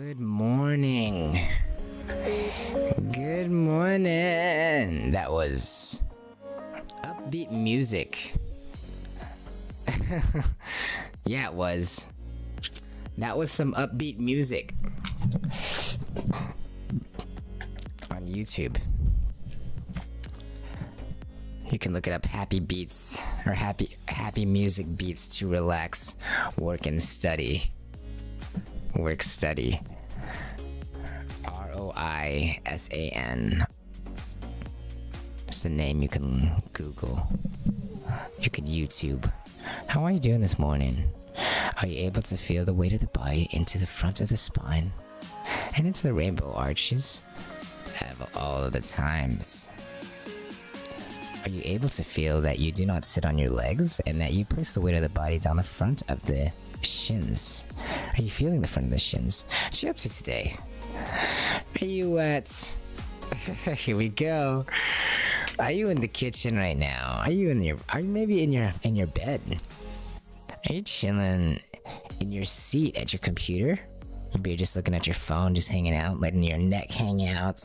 Good morning. Good morning. That was upbeat music. Yeah, it was. That was some upbeat music on YouTube. You can look it up, happy beats or happy music beats to relax, work and study. Work study. ROISAN. It's a name you can Google. You could YouTube. How are you doing this morning? Are you able to feel the weight of the body into the front of the spine and into the rainbow arches of all of the times? Are you able to feel that you do not sit on your legs and that you place the weight of the body down the front of the shins? Are you feeling the front of the shins? What are you up to today? Are you at... Here we go. Are you in the kitchen right now? Are you maybe in your bed? Are you chilling in your seat at your computer? Maybe you're just looking at your phone, just hanging out, letting your neck hang out.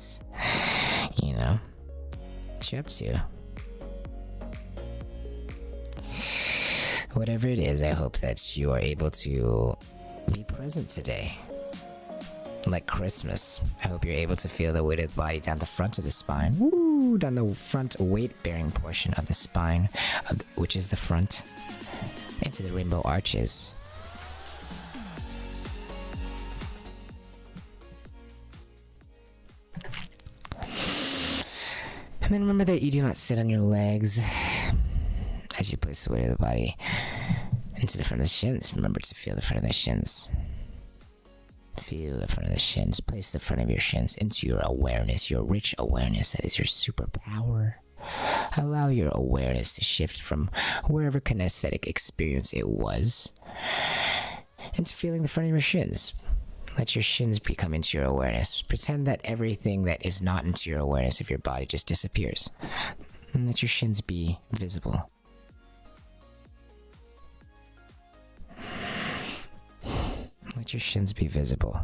You know? What you up to? Whatever it is, I hope that you are able to be present today. Like Christmas, I hope you're able to feel the weight of the body down the front of the spine. Woo! Down the front weight-bearing portion of the spine, which is the front, into the rainbow arches. And then remember that you do not sit on your legs as you place the weight of the body into the front of the shins. Remember to feel the front of the shins. Feel the front of the shins. Place the front of your shins into your awareness, your rich awareness that is your superpower. Allow your awareness to shift from wherever kinesthetic experience it was into feeling the front of your shins. Let your shins become into your awareness. Pretend that everything that is not into your awareness of your body just disappears. And let your shins be visible. Let your shins be visible.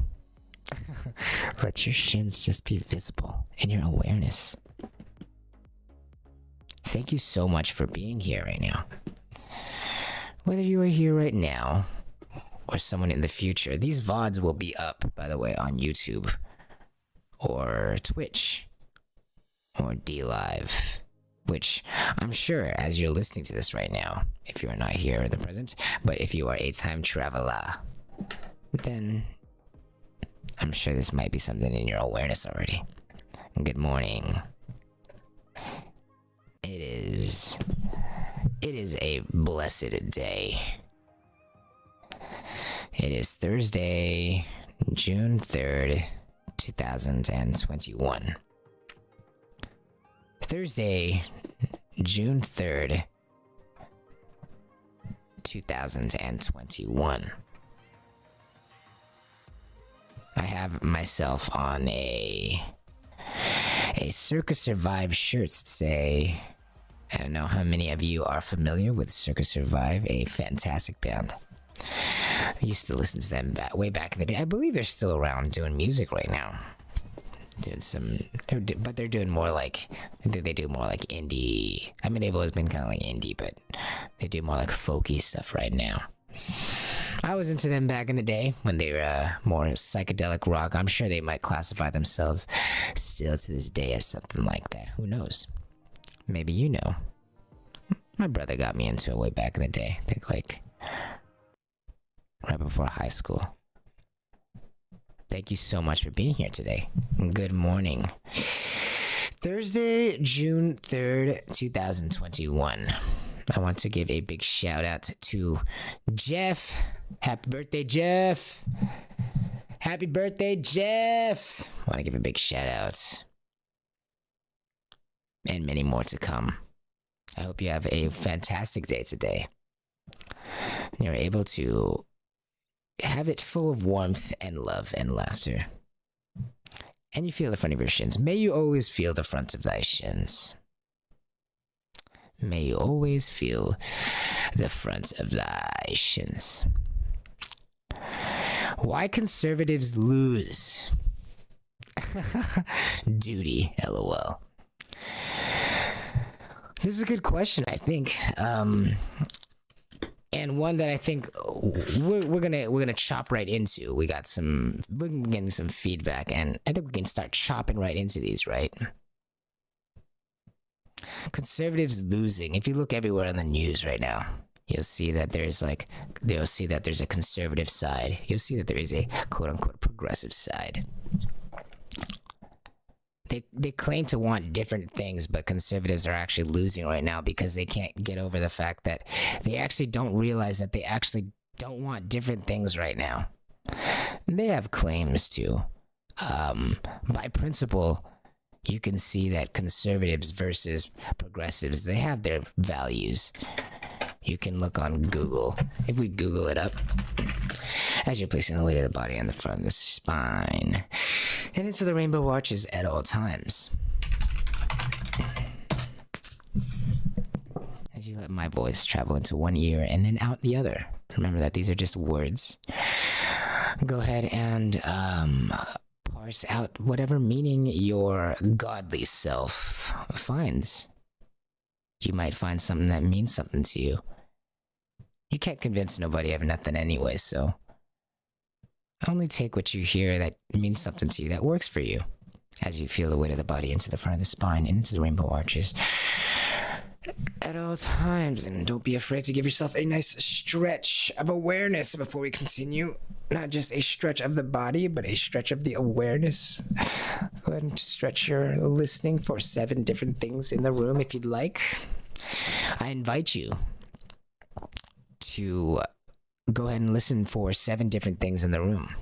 Let your shins just be visible in your awareness. Thank you so much for being here right now. Whether you are here right now or someone in the future, these VODs will be up, by the way, on YouTube or Twitch or DLive, which I'm sure as you're listening to this right now, if you are not here in the present, but if you are a time traveler, then I'm sure this might be something in your awareness already. Good morning. It is a blessed day. It is Thursday, June 3rd, 2021. Thursday, June 3rd, 2021. I have myself on a Circa Survive shirt today. I don't know how many of you are familiar with Circa Survive, a fantastic band. I used to listen to them way back in the day. I believe they're still around doing music right now. But they're doing more like, I think they do more like indie. I mean, they've always been kind of like indie, but they do more like folky stuff right now. I was into them back in the day when they were more psychedelic rock. I'm sure they might classify themselves still to this day as something like that. Who knows? Maybe you know. My brother got me into it way back in the day. I think like right before high school. Thank you so much for being here today. Good morning. Thursday, June 3rd, 2021. I want to give a big shout out to Jeff. Happy birthday, Jeff. Happy birthday, Jeff. I want to give a big shout out. And many more to come. I hope you have a fantastic day today. You're able to have it full of warmth and love and laughter. And you feel the front of your shins. May you always feel the front of thy shins. May you always feel the front of thy shins. Why conservatives lose? Duty, lol. This is a good question, I think. And one that I think we're gonna chop right into. We're getting some feedback, and I think we can start chopping right into these, right? Conservatives losing. If you look everywhere on the news right now, you'll see that there's a conservative side. You'll see that there is a quote unquote progressive side. They claim to want different things, but conservatives are actually losing right now because they can't get over the fact that they actually don't realize that they actually don't want different things right now. They have claims to. By principle, you can see that conservatives versus progressives, they have their values. You can look on Google. If we Google it up, as you're placing the weight of the body on the front of the spine and into the rainbow arches at all times. As you let my voice travel into one ear and then out the other. Remember that these are just words. Go ahead and parse out whatever meaning your godly self finds. You might find something that means something to you. You can't convince nobody of nothing anyway, so only take what you hear that means something to you, that works for you, as you feel the weight of the body into the front of the spine and into the rainbow arches at all times. And don't be afraid to give yourself a nice stretch of awareness before we continue. Not just a stretch of the body, but a stretch of the awareness. Go ahead and stretch your listening for 7 different things in the room if you'd like. I invite you to go ahead and listen for 7 different things in the room.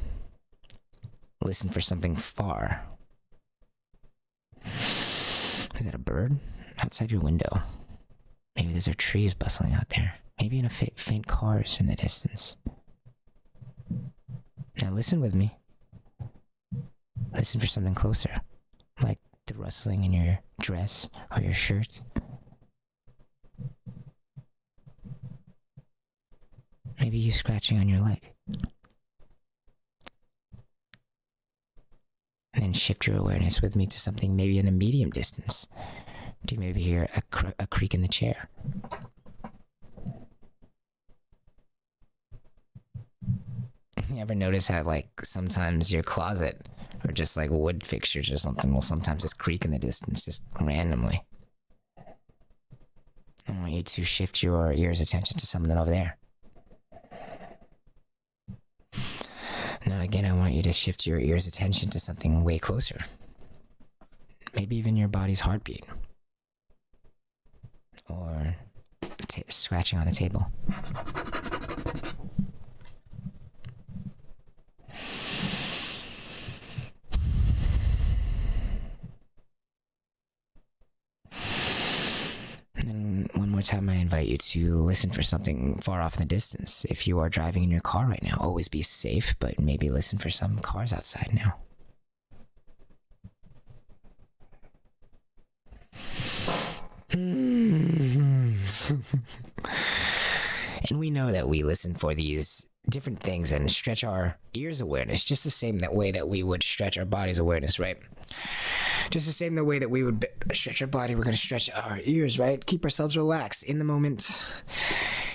Listen for something far. Is that a bird outside your window? Maybe there's trees bustling out there. Maybe in a faint cars in the distance. Now listen with me. Listen for something closer, like the rustling in your dress or your shirt. Maybe you scratching on your leg. And then shift your awareness with me to something maybe in a medium distance. Do you maybe hear a creak in the chair? You ever notice how, like, sometimes your closet or just like wood fixtures or something will sometimes just creak in the distance, just randomly? I want you to shift your ear's attention to something over there. Now again, I want you to shift your ear's attention to something way closer. Maybe even your body's heartbeat. Or scratching on the table. One more time, I invite you to listen for something far off in the distance. If you are driving in your car right now, always be safe, but maybe listen for some cars outside now. And we know that we listen for these different things and stretch our ears awareness just the same that way that we would stretch our body's awareness, right? Just the same the way that we would stretch our body, we're going to stretch our ears, right? Keep ourselves relaxed in the moment,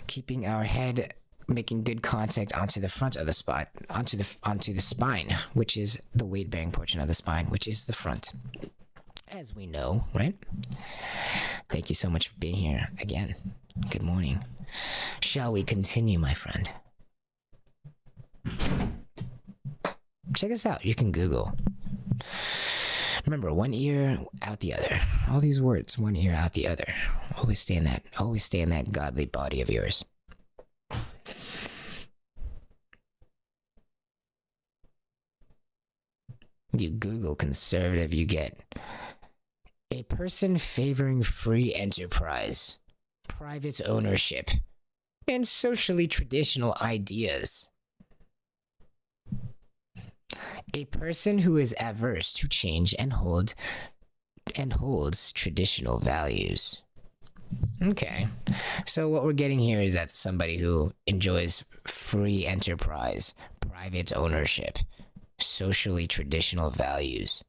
keeping our head making good contact onto the front of the spot, onto the spine, which is the weight-bearing portion of the spine, which is the front, as we know, right? Thank you so much for being here again. Good morning. Shall we continue, my friend? Check us out. You can Google. Remember, one ear out the other. All these words, one ear out the other. Always stay in that godly body of yours. You Google conservative, you get a person favoring free enterprise, private ownership, and socially traditional ideas. A person who is averse to change and holds traditional values. Okay. So what we're getting here is that somebody who enjoys free enterprise, private ownership, socially traditional values.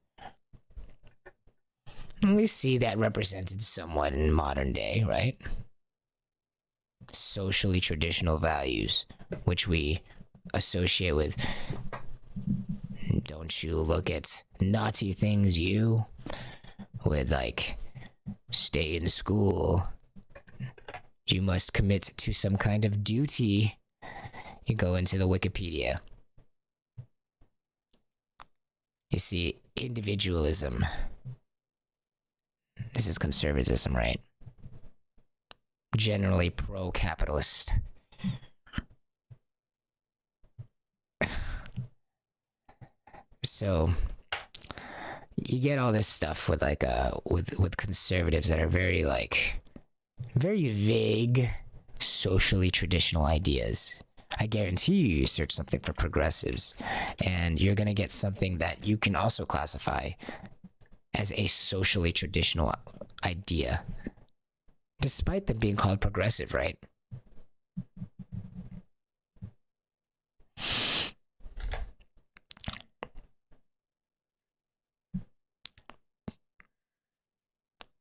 And we see that represented somewhat in modern day, right? Socially traditional values, which we associate with don't you look at naughty things, you, with like stay in school, you must commit to some kind of duty. You go into the Wikipedia. You see, individualism. This is conservatism, right? Generally pro-capitalist. So you get all this stuff with like with conservatives that are very like very vague socially traditional ideas. I guarantee you search something for progressives and you're going to get something that you can also classify as a socially traditional idea, despite them being called progressive, right?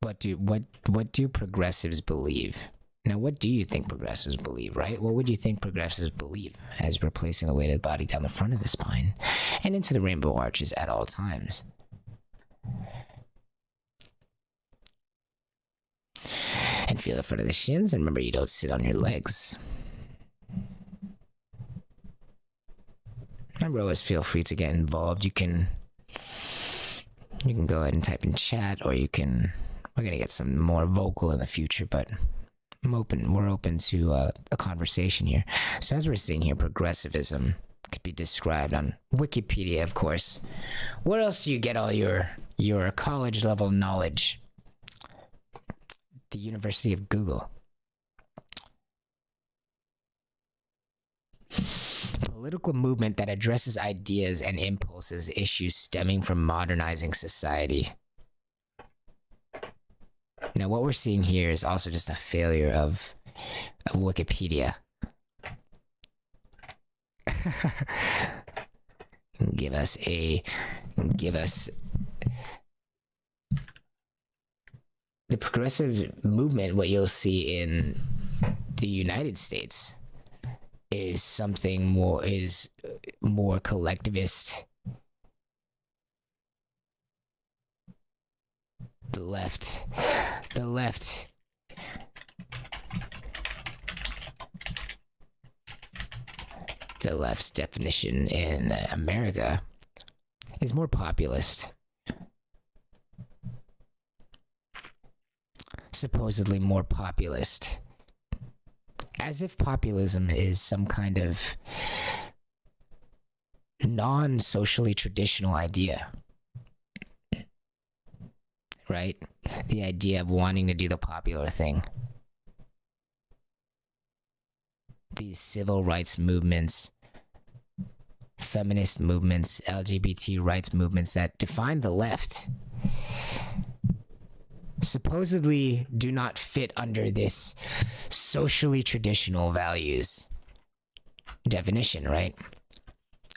What do progressives believe? Now, what do you think progressives believe, right? What would you think progressives believe as replacing the weight of the body down the front of the spine and into the rainbow arches at all times? And feel the front of the shins, and remember you don't sit on your legs. Remember, always feel free to get involved. You can go ahead and type in chat, or you can. We're gonna get some more vocal in the future, but we're open to a conversation here. So as we're seeing here, progressivism could be described on Wikipedia, of course. Where else do you get all your college level knowledge? The University of Google. Political movement that addresses ideas and impulses issues stemming from modernizing society. Now, what we're seeing here is also just a failure of Wikipedia. give us the progressive movement. What you'll see in the United States is something more collectivist. The left's definition in America is more populist. Supposedly more populist. As if populism is some kind of non-socially traditional idea. Right? The idea of wanting to do the popular thing. These civil rights movements, feminist movements, LGBT rights movements that define the left supposedly do not fit under this socially traditional values definition, right?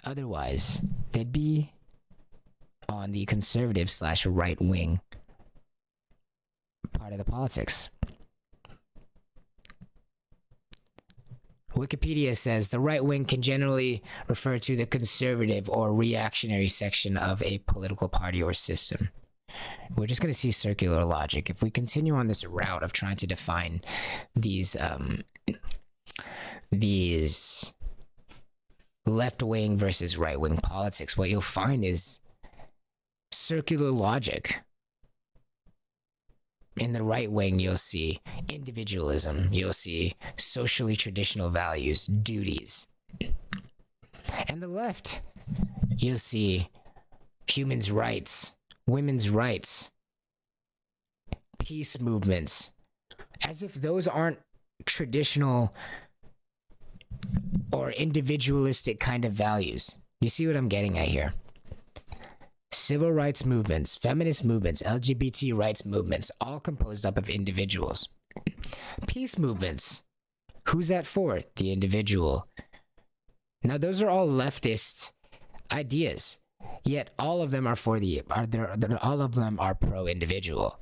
Otherwise, they'd be on the conservative / right wing part of the politics. Wikipedia says the right wing can generally refer to the conservative or reactionary section of a political party or system. We're just going to see circular logic. If we continue on this route of trying to define these left-wing versus right-wing politics, what you'll find is circular logic. In the right wing, you'll see individualism. You'll see socially traditional values, duties. And the left, you'll see humans' rights, women's rights, peace movements, as if those aren't traditional or individualistic kind of values. You see what I'm getting at here? Civil rights movements, feminist movements, LGBT rights movements, all composed up of individuals. Peace movements. Who's that for? The individual. Now, those are all leftist ideas, yet all of them are all of them are pro-individual.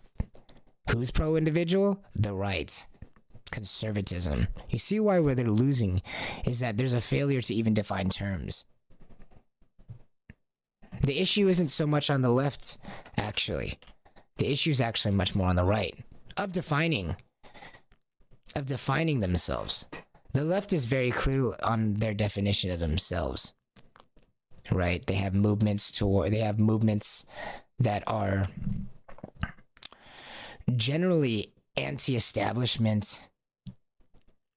Who's pro-individual? The right. Conservatism. You see why where they're losing is that there's a failure to even define terms. The issue isn't so much on the left, actually. The issue is actually much more on the right, of defining themselves. The left is very clear on their definition of themselves, right? They have movements that are generally anti-establishment.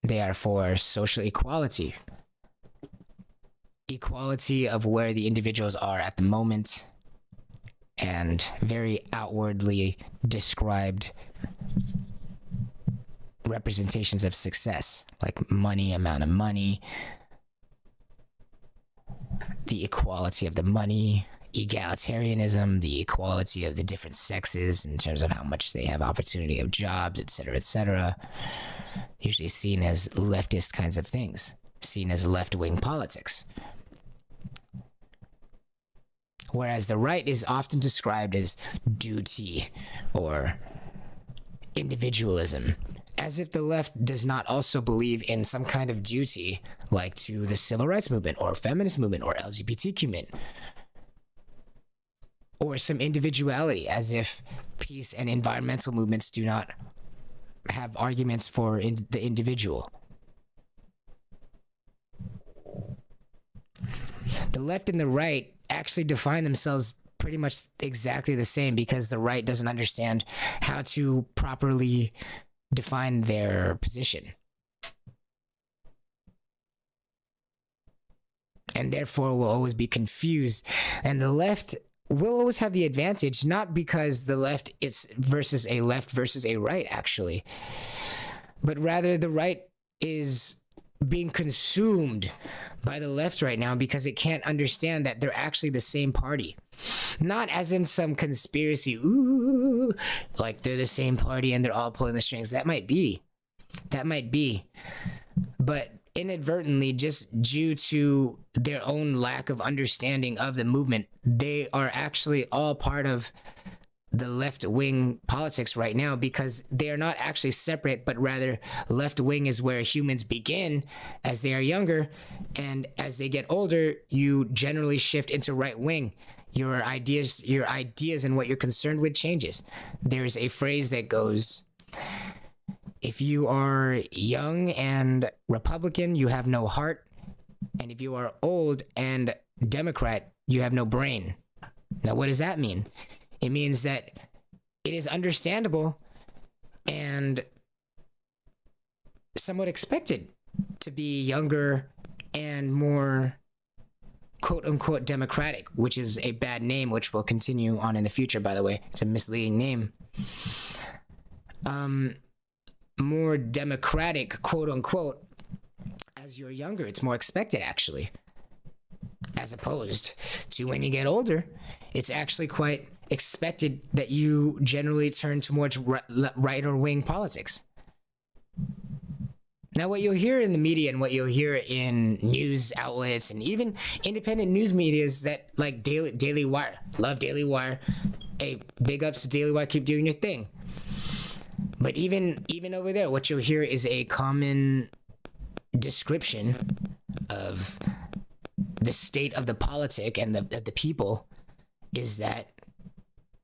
They are for social equality of where the individuals are at the moment, and very outwardly described representations of success, like money, amount of money, the equality of the money, egalitarianism, the equality of the different sexes in terms of how much they have opportunity of jobs, etc., usually seen as leftist kinds of things, seen as left-wing politics. Whereas the right is often described as duty or individualism, as if the left does not also believe in some kind of duty, like to the civil rights movement or feminist movement or LGBTQ movement, or some individuality, as if peace and environmental movements do not have arguments for the individual. The left and the right actually define themselves pretty much exactly the same, because the right doesn't understand how to properly define their position. And therefore will always be confused. And the left will always have the advantage, not because the left is versus a right, actually, but rather the right is being consumed by the left right now because it can't understand that they're actually the same party. Not as in some conspiracy, ooh, like they're the same party and they're all pulling the strings. That might be. But inadvertently, just due to their own lack of understanding of the movement, they are actually all part of the left-wing politics right now, because they are not actually separate, but rather left-wing is where humans begin as they are younger, and as they get older, you generally shift into right-wing. Your ideas and what you're concerned with changes. There's a phrase that goes, if you are young and Republican, you have no heart, and if you are old and Democrat, you have no brain. Now, what does that mean? It means that it is understandable and somewhat expected to be younger and more quote-unquote democratic, which is a bad name, which will continue on in the future, by the way. It's a misleading name. More democratic, quote-unquote, as you're younger. It's more expected, actually. As opposed to when you get older, it's actually quite expected that you generally turn towards right or wing politics. Now, what you'll hear in the media and what you'll hear in news outlets and even independent news media is that, like Daily Wire, love Daily Wire. Hey, big ups to Daily Wire, keep doing your thing. But even over there, what you'll hear is a common description of the state of the politic and the people is that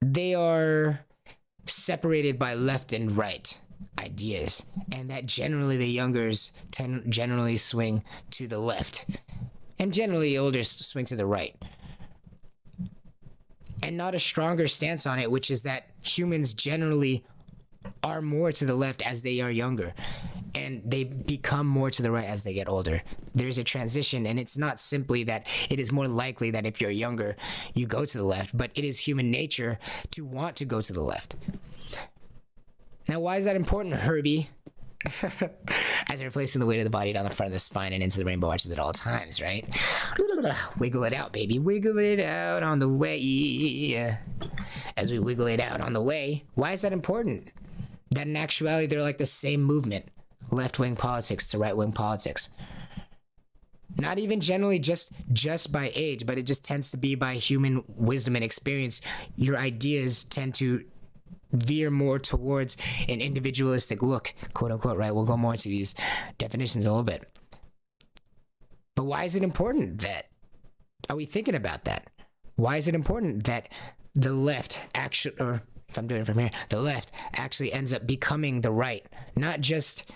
they are separated by left and right ideas, and that generally the youngers generally swing to the left, and generally the older swing to the right, and not a stronger stance on it, which is that humans generally are more to the left as they are younger, and they become more to the right as they get older. There's a transition, and it's not simply that it is more likely that if you're younger, you go to the left, but it is human nature to want to go to the left. Now, why is that important, Herbie? As you're placing the weight of the body down the front of the spine and into the rainbow arches at all times, right? Wiggle it out, baby. Wiggle it out on the way. As we wiggle it out on the way. Why is that important? that in actuality they're like the same movement, left-wing politics to right-wing politics. Not even generally just by age, but it just tends to be by human wisdom and experience. Your ideas tend to veer more towards an individualistic look, quote unquote, right? We'll go more into these definitions a little bit. But why is it important that, are we thinking about that? Why is it important that the left actually, or if I'm doing it from here, the left actually ends up becoming the right? Not just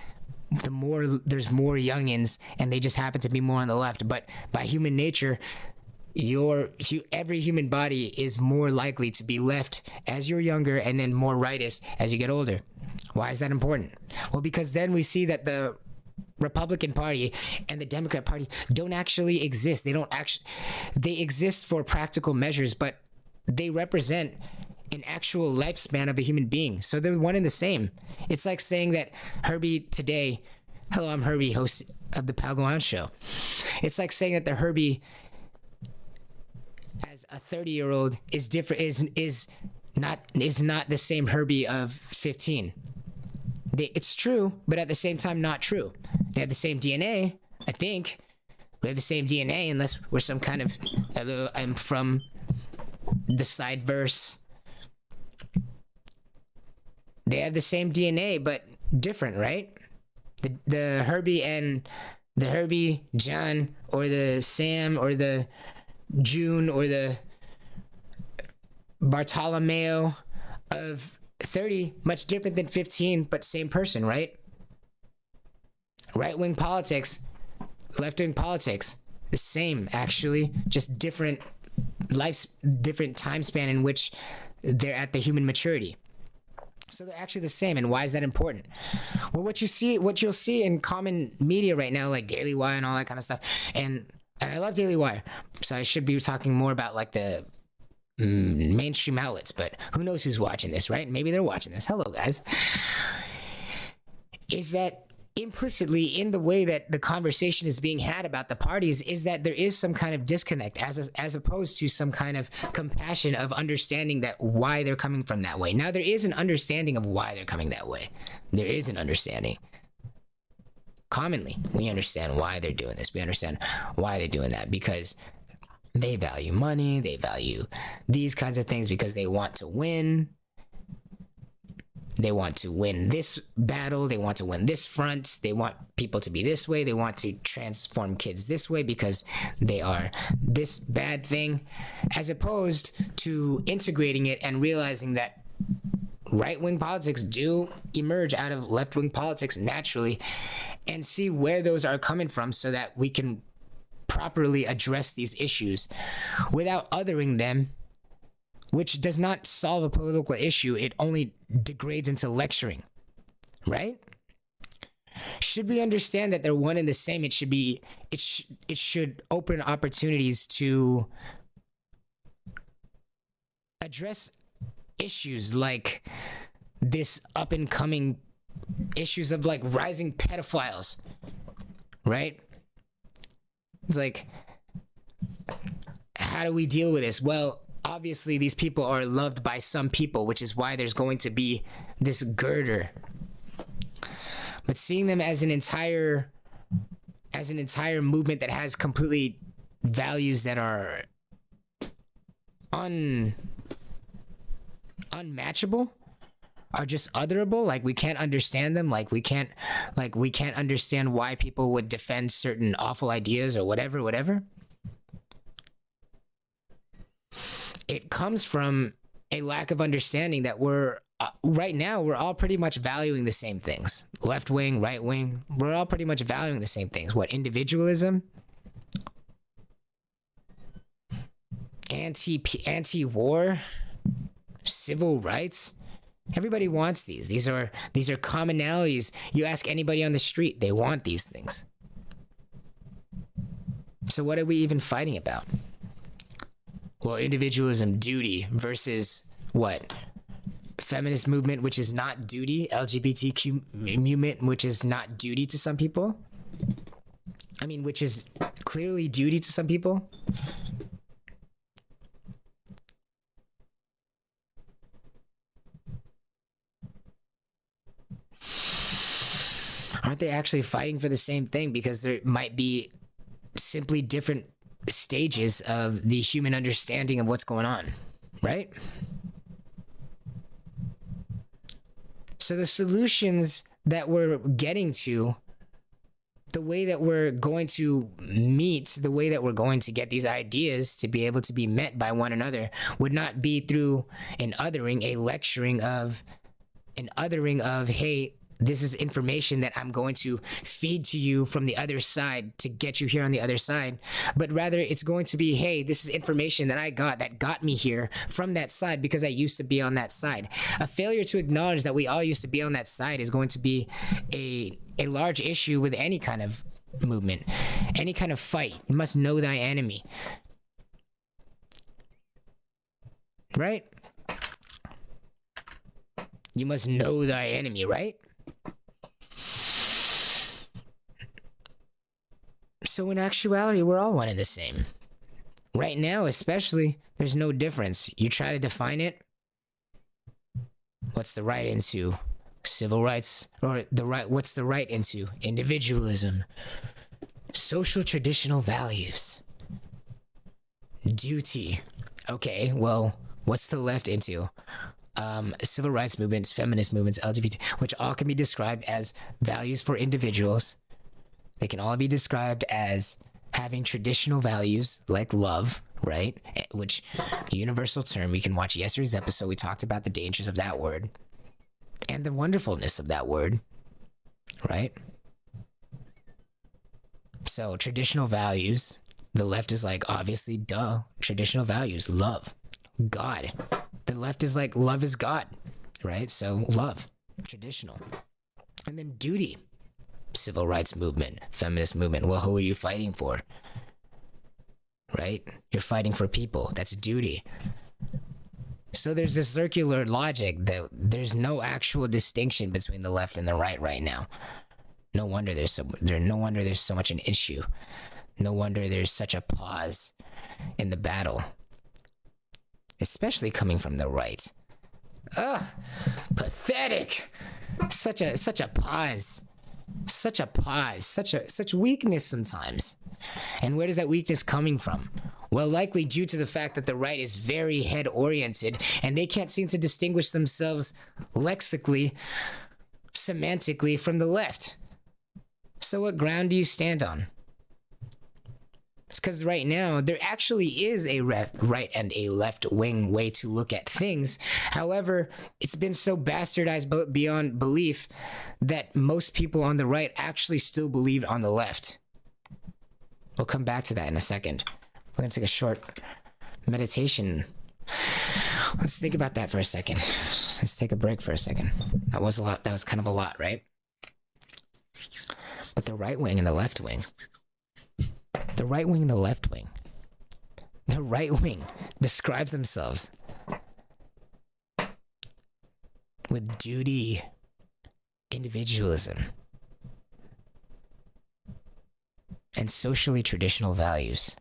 the more, there's more youngins and they just happen to be more on the left, but by human nature, every human body is more likely to be left as you're younger and then more rightist as you get older. Why is that important? Well, because then we see that the Republican Party and the Democrat Party don't actually exist. They exist for practical measures, but they represent an actual lifespan of a human being. So they're one and the same. It's like saying that Herbie today, hello, I'm Herbie, host of the Pal Go On show. It's like saying that the Herbie as a 30-year-old is different, is not the same Herbie of 15. It's true, but at the same time not true. They have the same DNA, I think. We have the same DNA unless we're some kind of, hello, I'm from the side verse. They have the same DNA, but different, right? The Herbie and the Herbie, John, or the Sam, or the June, or the Bartolomeo of 30, much different than 15, but same person, right? Right-wing politics, left-wing politics, the same, actually, just different different time span in which they're at the human maturity. So they're actually the same. And why is that important? Well, what you'll see in common media right now, like Daily Wire and all that kind of stuff, and I love Daily Wire, so I should be talking more about like the mainstream outlets, but who knows who's watching this, right? Maybe they're watching this. Hello, guys. Is that implicitly in the way that the conversation is being had about the parties is that there is some kind of disconnect as opposed to some kind of compassion of understanding that why they're coming from that way. Now, there is an understanding of why they're coming that way. There is an understanding. Commonly, we understand why they're doing this. We understand why they're doing that because they value money. They value these kinds of things because they want to win. They want to win this battle. They want to win this front. They want people to be this way. They want to transform kids this way because they are this bad thing, as opposed to integrating it and realizing that right-wing politics do emerge out of left-wing politics naturally, and see where those are coming from so that we can properly address these issues without othering them, which does not solve a political issue. It only degrades into lecturing, right? Should we understand that they're one and the same? It should open opportunities to address issues like this up and coming issues of like rising pedophiles, right? It's like, how do we deal with this? Well, obviously these people are loved by some people, which is why there's going to be this girder. But seeing them as an entire movement that has completely values that are unmatchable, are just otherable, like we can't understand them, like we can't understand why people would defend certain awful ideas or whatever. It comes from a lack of understanding that right now we're all pretty much valuing the same things. Left wing, right wing, we're all pretty much valuing the same things. What, individualism? Anti-war? Civil rights? Everybody wants these. These are commonalities. You ask anybody on the street, they want these things. So what are we even fighting about? Well, individualism, duty, versus what? Feminist movement, which is not duty. LGBTQ movement, which is not duty to some people. I mean, which is clearly duty to some people. Aren't they actually fighting for the same thing? Because there might be simply different stages of the human understanding of what's going on, right? So the solutions that we're getting to, the way that we're going to meet, the way that we're going to get these ideas to be able to be met by one another would not be through an othering, hey, this is information that I'm going to feed to you from the other side to get you here on the other side. But rather, it's going to be, hey, this is information that I got that got me here from that side because I used to be on that side. A failure to acknowledge that we all used to be on that side is going to be a large issue with any kind of movement, any kind of fight. You must know thy enemy. Right? You must know thy enemy, right? So in actuality, we're all one and the same. Right now, especially, there's no difference. You try to define it. What's the right into civil rights? Or what's the right into individualism? Social traditional values. Duty. Okay, well, what's the left into? Civil rights movements, feminist movements, LGBT, which all can be described as values for individuals. They can all be described as having traditional values like love, right? Which, universal term. You can watch yesterday's episode. We talked about the dangers of that word and the wonderfulness of that word, right? So traditional values, the left is like, obviously, duh, traditional values, love, God. The left is like, love is God, right? So love, traditional. And then duty. Civil rights movement, feminist movement. Well, who are you fighting for? Right? You're fighting for people. That's duty. So there's this circular logic that there's no actual distinction between the left and the right now. No wonder there's so much an issue. No wonder there's such a pause in the battle, especially coming from the right. Ugh, pathetic. Such a pause. Such weakness sometimes. And where does that weakness coming from? Well, likely due to the fact that the right is very head-oriented and they can't seem to distinguish themselves lexically, semantically from the left. So what ground do you stand on? It's because right now there actually is a right and a left-wing way to look at things. However, it's been so bastardized beyond belief that most people on the right actually still believe on the left. We'll come back to that in a second. We're going to take a short meditation. Let's think about that for a second. Let's take a break for a second. That was a lot. That was kind of a lot, right? But the right wing and the left wing. The right wing and the left wing. The right wing describes themselves with duty, individualism, and socially traditional values,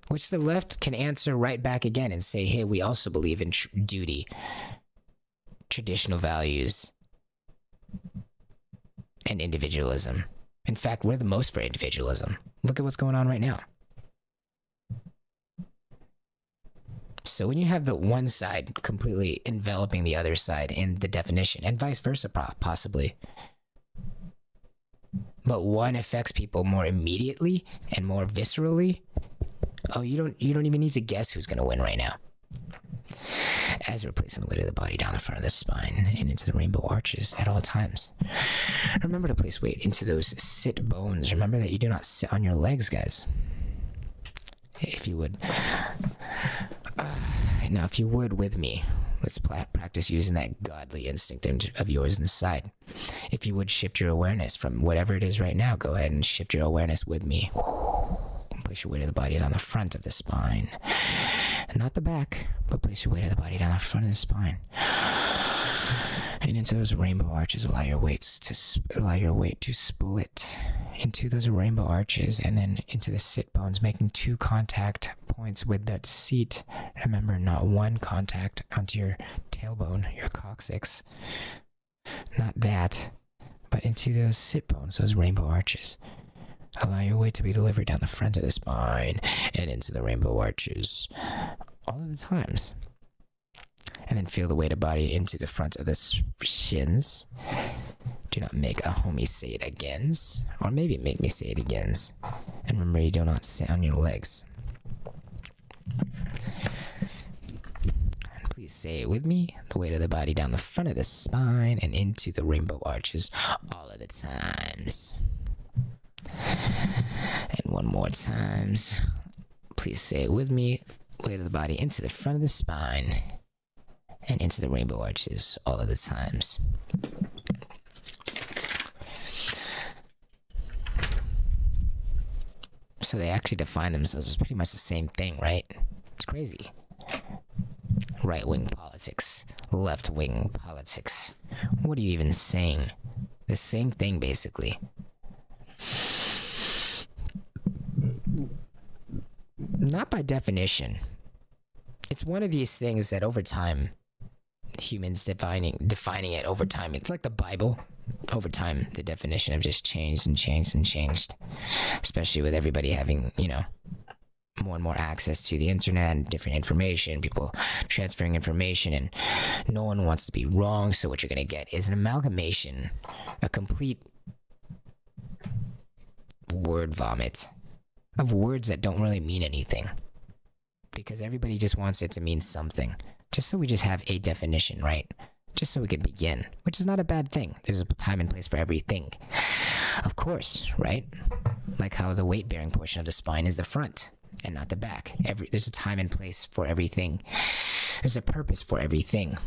which the left can answer right back again and say, hey, we also believe in duty, traditional values, and individualism. In fact, we're the most for individualism. Look at what's going on right now. So when you have the one side completely enveloping the other side in the definition, and vice versa possibly, but one affects people more immediately and more viscerally, oh, you don't even need to guess who's going to win right now. As we're placing the weight of the body down the front of the spine and into the rainbow arches at all times. Remember to place weight into those sit bones. Remember that you do not sit on your legs, guys. If you would. Now, if you would with me, let's practice using that godly instinct of yours in the side. If you would shift your awareness from whatever it is right now, go ahead and shift your awareness with me. Place your weight of the body down the front of the spine. And not the back, but place your weight of the body down the front of the spine. And into those rainbow arches, allow your weight to split into those rainbow arches and then into the sit bones, making 2 contact points with that seat. Remember, not 1 contact onto your tailbone, your coccyx. Not that, but into those sit bones, those rainbow arches. Allow your weight to be delivered down the front of the spine and into the rainbow arches all of the times. And then feel the weight of body into the front of the shins. Do not make a homie say it again, or maybe make me say it again. And remember, you do not sit on your legs. And please say it with me. The weight of the body down the front of the spine and into the rainbow arches all of the times. And one more times. Please say it with me. Weight of the body into the front of the spine and into the rainbow arches all of the times. So they actually define themselves as pretty much the same thing, right? It's crazy. Right-wing politics, left-wing politics. What are you even saying? The same thing, basically. Not by definition. It's one of these things that over time, humans defining it over time. It's like the Bible. Over time, the definition have just changed and changed and changed. Especially with everybody having, more and more access to the internet and different information, people transferring information, and no one wants to be wrong. So what you're going to get is an amalgamation, a complete word vomit of words that don't really mean anything. Because everybody just wants it to mean something. Just so we just have a definition, right? Just so we can begin, which is not a bad thing. There's a time and place for everything. Of course, right? Like how the weight-bearing portion of the spine is the front and not the back. There's a time and place for everything. There's a purpose for everything.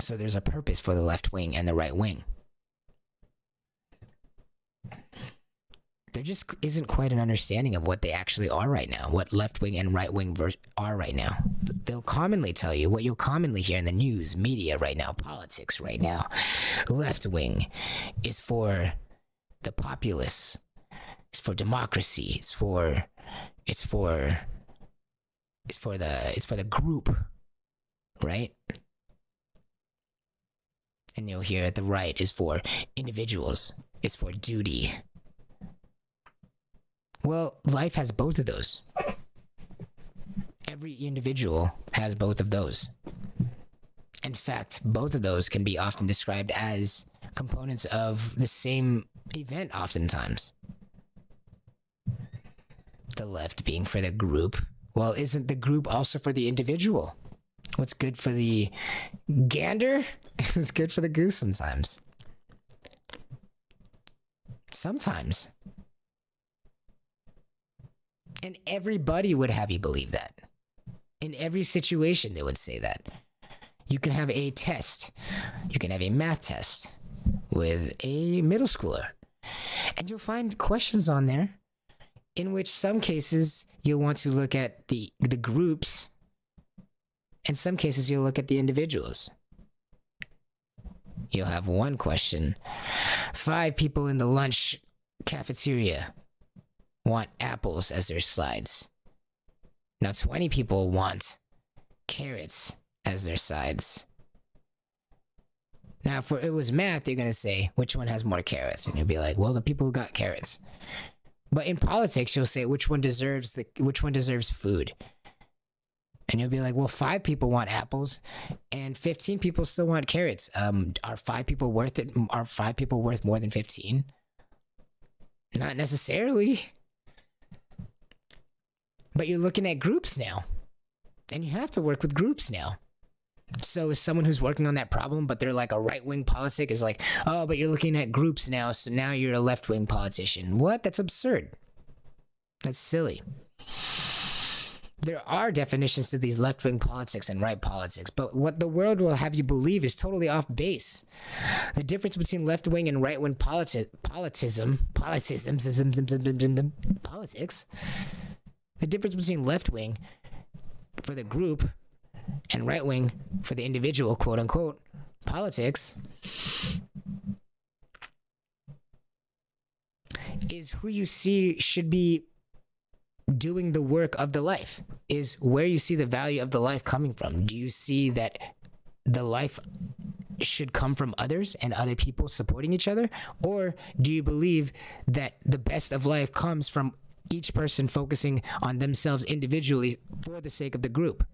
So there's a purpose for the left wing and the right wing. There just isn't quite an understanding of what they actually are right now, what left wing and right wing are right now. They'll commonly tell you what you'll commonly hear in the news, media right now, politics right now. Left wing is for the populace. It's for democracy. It's for the group, right? And you'll hear at the right is for individuals. It's for duty. Well, life has both of those. Every individual has both of those. In fact, both of those can be often described as components of the same event oftentimes. The left being for the group. Well, isn't the group also for the individual? What's good for the gander is good for the goose sometimes. Sometimes. And everybody would have you believe that. In every situation, they would say that. You can have a test. You can have a math test with a middle schooler. And you'll find questions on there in which some cases you'll want to look at the groups. In some cases, you'll look at the individuals. You'll have one question. 5 people in the lunch cafeteria want apples as their sides. Now 20 people want carrots as their sides. Now if it was math, they're going to say, which one has more carrots? And you'll be like, well, the people who got carrots. But in politics, you'll say, which one deserves food? And you'll be like, well, 5 people want apples and 15 people still want carrots. Are 5 people worth it? Are 5 people worth more than 15? Not necessarily. But you're looking at groups now. And you have to work with groups now. So as someone who's working on that problem, but they're like a right-wing politic is like, oh, but you're looking at groups now, so now you're a left-wing politician. What? That's absurd. That's silly. There are definitions to these left-wing politics and right politics, but what the world will have you believe is totally off base. The difference between left-wing and right-wing politics, the difference between left-wing for the group and right-wing for the individual, quote-unquote, politics, is who you see should be doing the work of the life, is where you see the value of the life coming from. Do you see that the life should come from others and other people supporting each other? Or do you believe that the best of life comes from each person focusing on themselves individually for the sake of the group?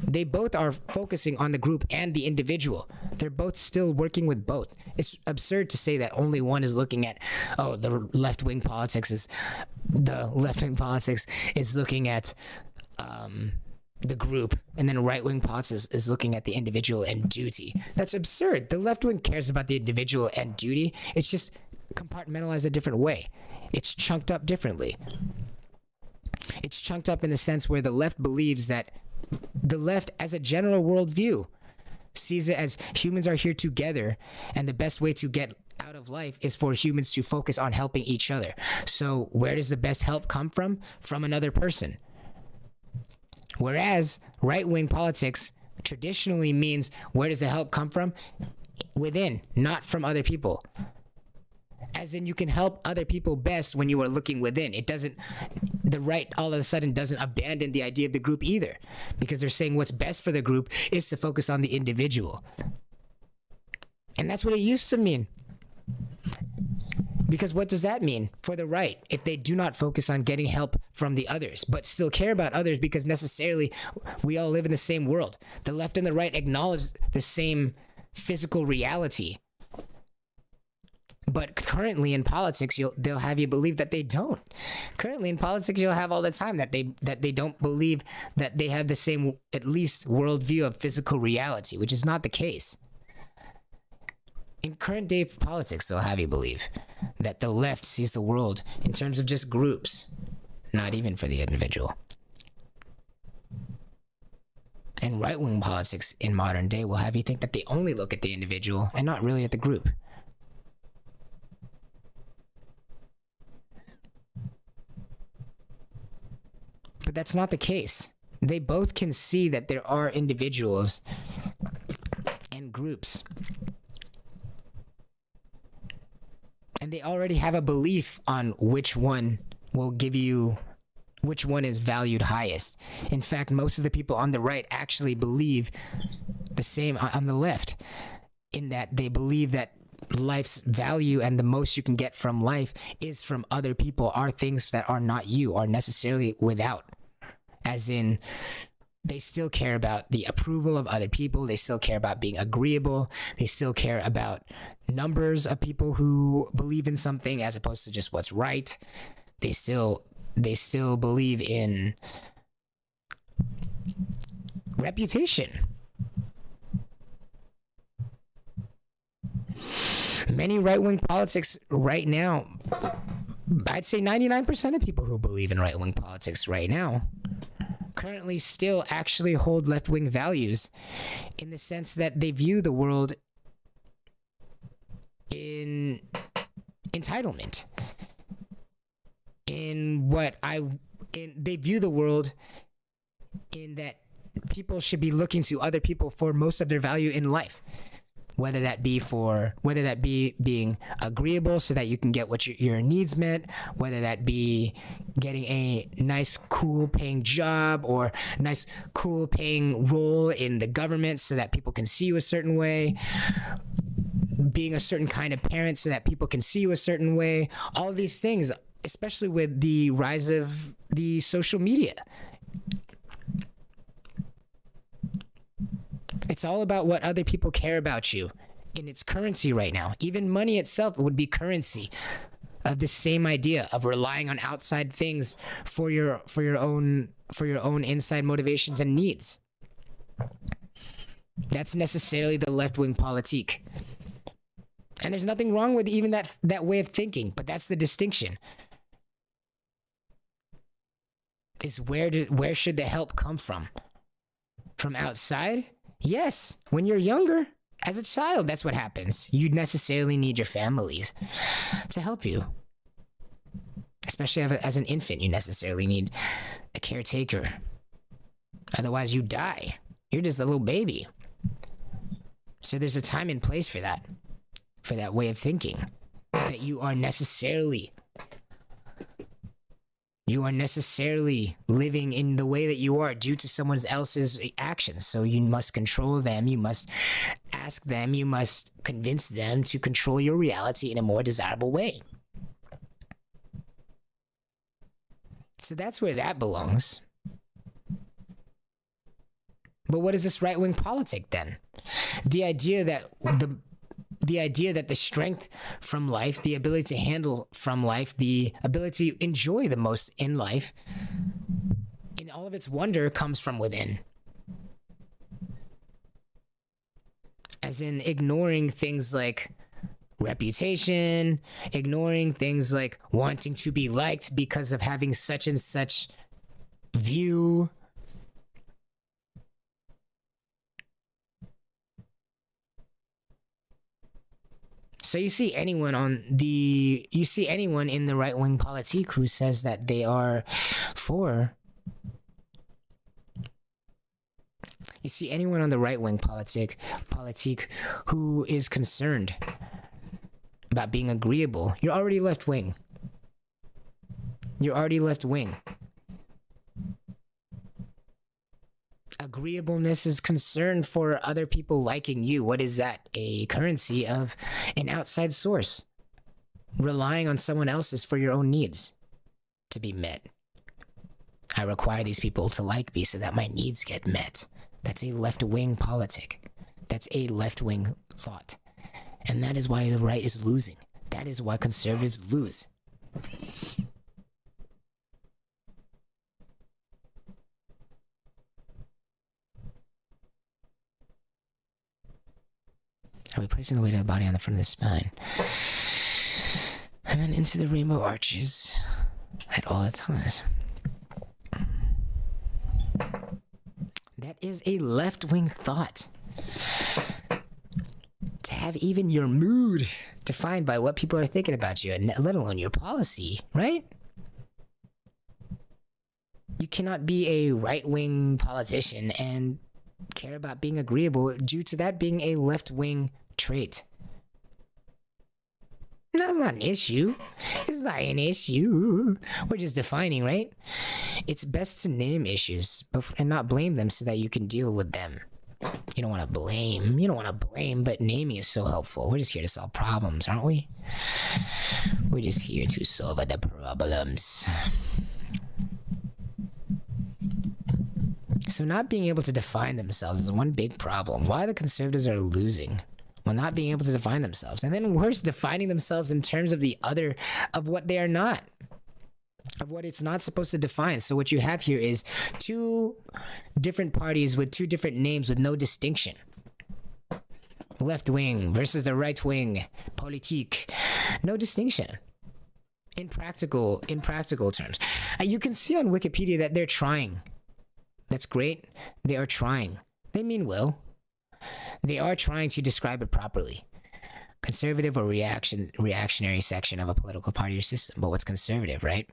They both are focusing on the group and the individual. They're both still working with both. It's absurd to say that only one is looking at, oh, the left-wing politics is looking at the group, and then right-wing politics is looking at the individual and duty. That's absurd. The left wing cares about the individual and duty. It's just compartmentalized a different way. It's chunked up differently. It's chunked up in the sense where the left believes that the left, as a general worldview, sees it as humans are here together, and the best way to get out of life is for humans to focus on helping each other. So where does the best help come from? From another person. Whereas right-wing politics traditionally means, where does the help come from? Within, not from other people. As in, you can help other people best when you are looking within. The right all of a sudden doesn't abandon the idea of the group either, because they're saying what's best for the group is to focus on the individual. And that's what it used to mean. Because what does that mean for the right if they do not focus on getting help from the others, but still care about others because necessarily we all live in the same world? The left and the right acknowledge the same physical reality. But currently in politics, they'll have you believe that they don't. Currently in politics, you'll have all the time that they don't believe that they have the same, at least, worldview of physical reality, which is not the case. In current day politics, they'll have you believe that the left sees the world in terms of just groups, not even for the individual. And right-wing politics in modern day will have you think that they only look at the individual and not really at the group. But that's not the case. They both can see that there are individuals and groups. And they already have a belief on which one is valued highest. In fact, most of the people on the right actually believe the same on the left, in that they believe that life's value and the most you can get from life is from other people, are things that are not you, are necessarily without. As in, they still care about the approval of other people. They still care about being agreeable. They still care about numbers of people who believe in something as opposed to just what's right. They still believe in reputation. Many right-wing politics right now, I'd say 99% of people who believe in right-wing politics right now currently still actually hold left-wing values, in the sense that they view the world in entitlement. They view the world in that people should be looking to other people for most of their value in life. Whether that be being agreeable so that you can get what your needs met, whether that be getting a nice, cool paying job or nice, cool paying role in the government so that people can see you a certain way, being a certain kind of parent so that people can see you a certain way. All of these things, especially with the rise of the social media. It's all about what other people care about you in its currency right now. Even money itself would be currency of the same idea of relying on outside things for your own inside motivations and needs. That's necessarily the left-wing politique. And there's nothing wrong with even that way of thinking, but that's the distinction. Is where should the help come from? From outside? Yes, when you're younger, as a child, that's what happens. You necessarily need your families to help you. Especially as an infant, you necessarily need a caretaker. Otherwise, you die. You're just a little baby. So there's a time and place for that way of thinking. That you are necessarily living in the way that you are due to someone else's actions. So you must control them. You must ask them, you must convince them to control your reality in a more desirable way. So that's where that belongs. But what is this right-wing politic then? The idea that the strength from life, the ability to handle from life, the ability to enjoy the most in life, in all of its wonder, comes from within. As in ignoring things like reputation, ignoring things like wanting to be liked because of having such and such view. So you see anyone in the right-wing politique who says that they are for. You see anyone on the right-wing politique who is concerned about being agreeable, you're already left-wing. You're already left-wing. Agreeableness is concern for other people liking you. What is that? A currency of an outside source. Relying on someone else's for your own needs to be met. I require these people to like me so that my needs get met. That's a left-wing politic. That's a left-wing thought. And that is why the right is losing. That is why conservatives lose. Are we placing the weight of the body on the front of the spine? And then into the rainbow arches at all times. That is a left-wing thought. To have even your mood defined by what people are thinking about you, and let alone your policy, right? You cannot be a right-wing politician and care about being agreeable due to that being a left-wing trait. That's not an issue. It's not an issue. We're just defining, right? It's best to name issues and not blame them so that you can deal with them. You don't want to blame, but naming is so helpful. We're just here to solve problems, aren't we? We're just here to solve the problems. So not being able to define themselves is one big problem. Why the conservatives are losing? Well, not being able to define themselves. And then worse, defining themselves in terms of of what they are not. Of what it's not supposed to define. So what you have here is two different parties with two different names with no distinction. Left wing versus the right wing. Politique. No distinction. In practical terms. You can see on Wikipedia that they're trying. That's great. They are trying. They mean well. They are trying to describe it properly. Conservative or reactionary section of a political party or system. But what's conservative, right?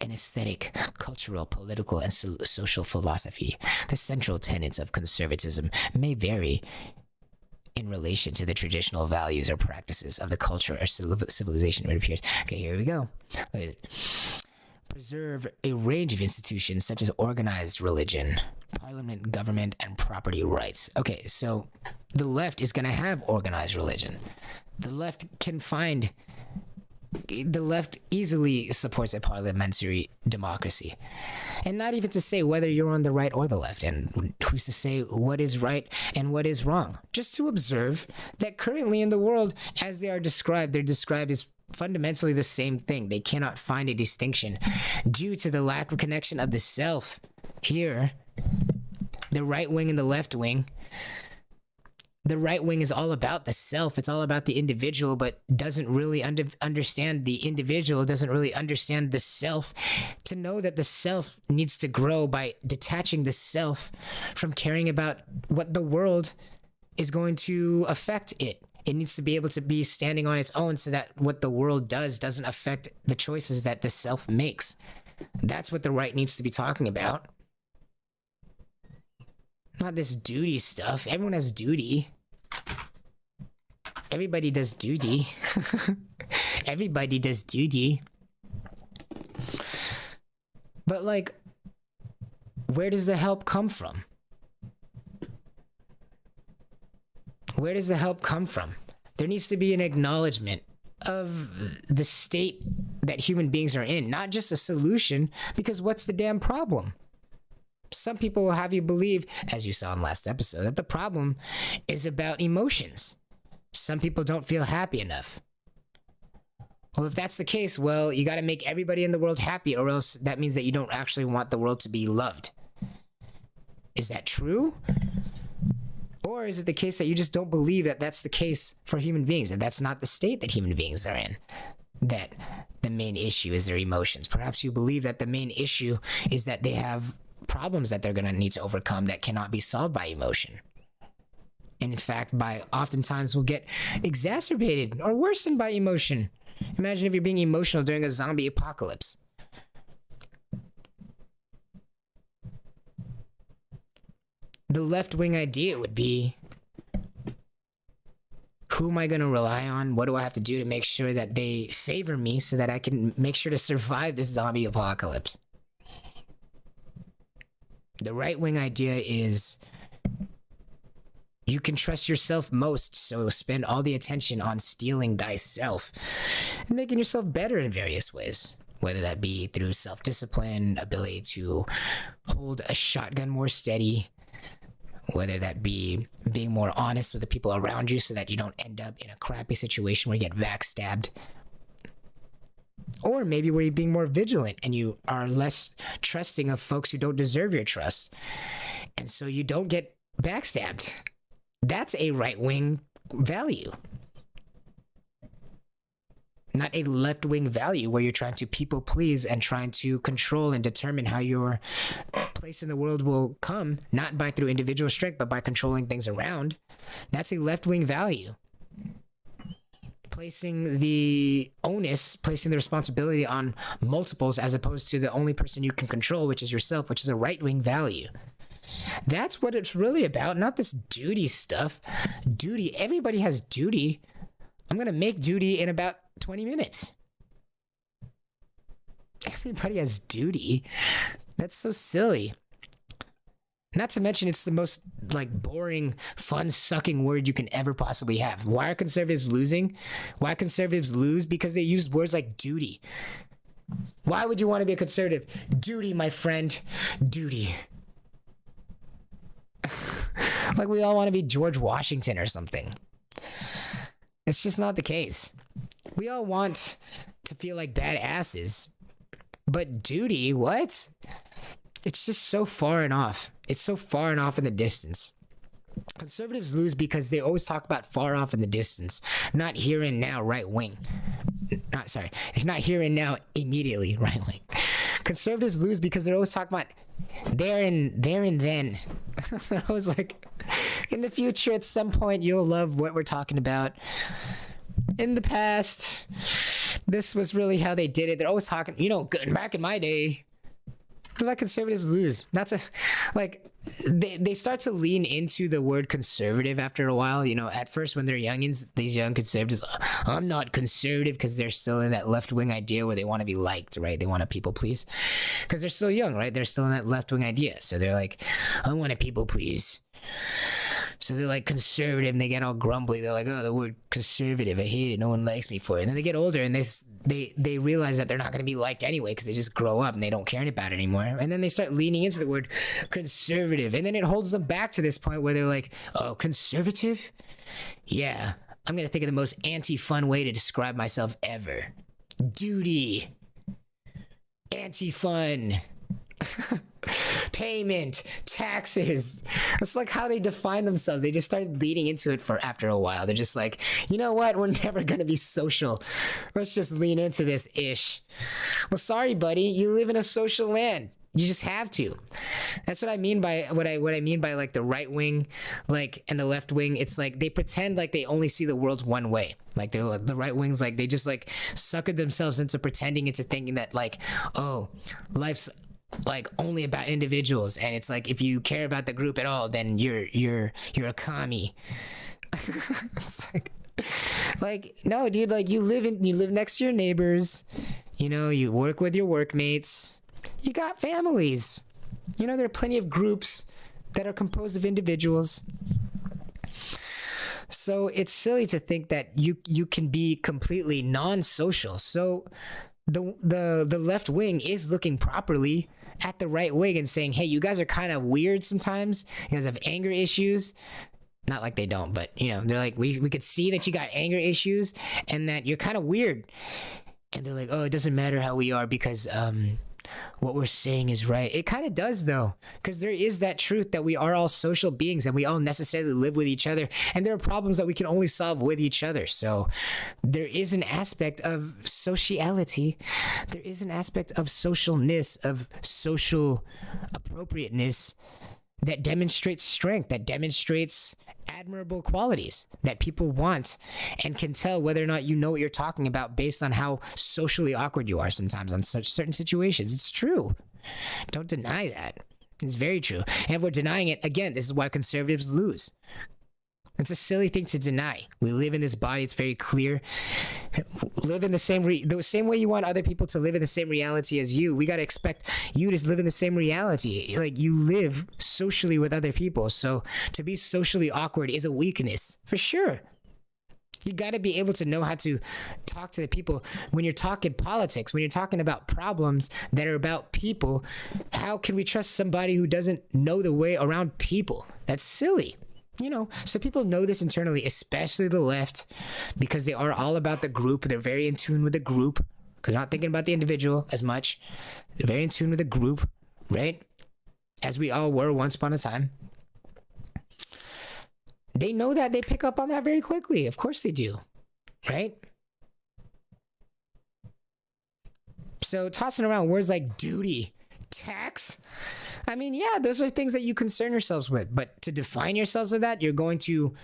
An aesthetic, cultural, political, and social philosophy. The central tenets of conservatism may vary in relation to the traditional values or practices of the culture or civilization, it appears. Okay, here we go. Preserve a range of institutions such as organized religion, parliament, government, and property rights. Okay, so the left is going to have organized religion. The left easily supports a parliamentary democracy. And not even to say whether you're on the right or the left, and who's to say what is right and what is wrong. Just to observe that currently in the world, as they're described as fundamentally the same thing. They cannot find a distinction due to the lack of connection of the self. Here, the right wing and the left wing. The right wing is all about the self. It's all about the individual, but doesn't really understand the individual, doesn't really understand the self. To know that the self needs to grow by detaching the self from caring about what the world is going to affect it. It needs to be able to be standing on its own so that what the world does doesn't affect the choices that the self makes. That's what the right needs to be talking about. Not this duty stuff. Everyone has duty. Everybody does duty. Everybody does duty. But like, where does the help come from? Where does the help come from? There needs to be an acknowledgement of the state that human beings are in, not just a solution, because what's the damn problem? Some people will have you believe, as you saw in last episode, that the problem is about emotions. Some people don't feel happy enough. Well, if that's the case, well, you got to make everybody in the world happy, or else that means that you don't actually want the world to be loved. Is that true? Or is it the case that you just don't believe that that's the case for human beings, and that's not the state that human beings are in? That the main issue is their emotions. Perhaps you believe that the main issue is that they have problems that they're going to need to overcome that cannot be solved by emotion. And in fact, oftentimes will get exacerbated or worsened by emotion. Imagine if you're being emotional during a zombie apocalypse. The left-wing idea would be, who am I going to rely on? What do I have to do to make sure that they favor me so that I can make sure to survive this zombie apocalypse? The right-wing idea is, you can trust yourself most, so spend all the attention on stealing thyself and making yourself better in various ways, whether that be through self-discipline, ability to hold a shotgun more steady, whether that be being more honest with the people around you so that you don't end up in a crappy situation where you get backstabbed, or maybe where you're being more vigilant and you are less trusting of folks who don't deserve your trust, and so you don't get backstabbed. That's a right-wing value. Not a left-wing value where you're trying to people please and trying to control and determine how your place in the world will come, not by through individual strength, but by controlling things around. That's a left-wing value. Placing the onus, placing the responsibility on multiples as opposed to the only person you can control, which is yourself, which is a right-wing value. That's what it's really about, not this duty stuff. Duty, everybody has duty. I'm going to make duty in about 20 minutes. Everybody has duty. That's so silly. Not to mention, it's the most boring, fun-sucking word you can ever possibly have. Why are conservatives losing? Why conservatives lose? Because they use words like duty. Why would you want to be a conservative? Duty, my friend. Duty. Like we all want to be George Washington or something. It's just not the case. We all want to feel like badasses. But duty, what? It's just so far and off. It's so far and off in the distance. Conservatives lose because they always talk about far off in the distance, not here and now right wing. Not here and now immediately right wing. Conservatives lose because they're always talking about there and then. They're always like, in the future, at some point, you'll love what we're talking about. In the past, this was really how they did it. They're always talking, back in my day. Let conservatives lose. Not to, they start to lean into the word conservative after a while. At first when they're youngins, these young conservatives, I'm not conservative, because they're still in that left-wing idea where they want to be liked, right? They want to people please because they're still young, right? They're still in that left-wing idea. So they're like, I want to people please. So they're like conservative and they get all grumbly. They're like, oh, the word conservative, I hate it. No one likes me for it. And then they get older and they realize that they're not going to be liked anyway because they just grow up and they don't care about it anymore. And then they start leaning into the word conservative. And then it holds them back to this point where they're like, oh, conservative? Yeah, I'm going to think of the most anti-fun way to describe myself ever. Duty. Anti-fun. Payment, taxes. That's like how they define themselves. They just started leading into it after a while. They're just like, you know what? We're never gonna be social. Let's just lean into this ish. Well, sorry, buddy. You live in a social land. You just have to. That's what I mean by what I mean by the right wing, and the left wing. It's like they pretend like they only see the world one way. Like the right wing's they just suckered themselves into pretending, into thinking that oh, life's only about individuals, and it's if you care about the group at all, then you're a commie. It's no, dude, you live next to your neighbors, you work with your workmates, you got families, there are plenty of groups that are composed of individuals. So it's silly to think that you can be completely non-social. So the left wing is looking properly at the right wing and saying, hey, you guys are kind of weird sometimes. You guys have anger issues. Not like they don't, but you know, they're like, we could see that you got anger issues and that you're kind of weird. And they're like, oh, it doesn't matter how we are because what we're saying is right. It kind of does though, because there is that truth that we are all social beings and we all necessarily live with each other, and there are problems that we can only solve with each other. So there is an aspect of sociality, there is an aspect of socialness, of social appropriateness that demonstrates strength, that demonstrates admirable qualities that people want and can tell whether or not you know what you're talking about based on how socially awkward you are sometimes on such certain situations. It's true. Don't deny that. It's very true. And if we're denying it, again, this is why conservatives lose. It's a silly thing to deny. We live in this body. It's very clear. Live in the same way you want other people to live in the same reality as you. We got to expect you to live in the same reality. Like, you live socially with other people. So to be socially awkward is a weakness, for sure. You got to be able to know how to talk to the people. When you're talking politics, when you're talking about problems that are about people, how can we trust somebody who doesn't know the way around people? That's silly. You know, so people know this internally, especially the left, because they are all about the group. They're very in tune with the group because they're not thinking about the individual as much. They're very in tune with the group, right? As we all were once upon a time. They know that. They pick up on that very quickly. Of course they do, right? So tossing around words like duty, tax, I mean, yeah, those are things that you concern yourselves with, but to define yourselves with that, you're going to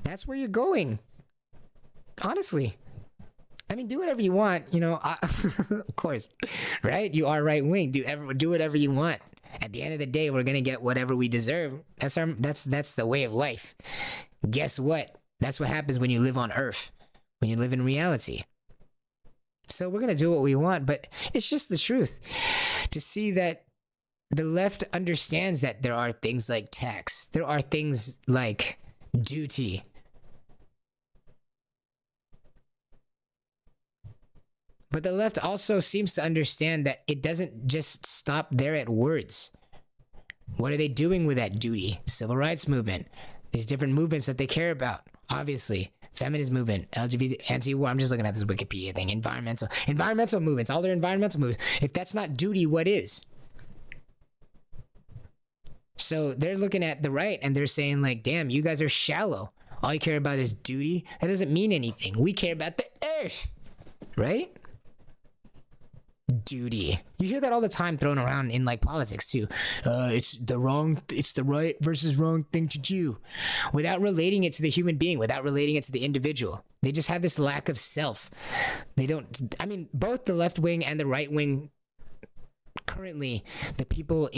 that's where you're going. Honestly. I mean, do whatever you want, you know, of course, right? You are right wing. Do whatever you want. At the end of the day, we're going to get whatever we deserve. That's the way of life. Guess what? That's what happens when you live on Earth, when you live in reality. So we're going to do what we want, but it's just the truth. To see that the left understands that there are things like tax, there are things like duty. But the left also seems to understand that it doesn't just stop there at words. What are they doing with that duty? Civil rights movement. There's different movements that they care about, obviously. Feminist movement, LGBT, anti-war. I'm just looking at this Wikipedia thing. Environmental movements, all their environmental movements. If that's not duty, what is? So they're looking at the right and they're saying like, damn, you guys are shallow. All you care about is duty. That doesn't mean anything. We care about the earth, right? Duty. You hear that all the time thrown around in like politics too. It's the right versus wrong thing to do, without relating it to the human being, without relating it to the individual. They just have this lack of self. They don't, I mean, both the left wing and the right wing, currently, the people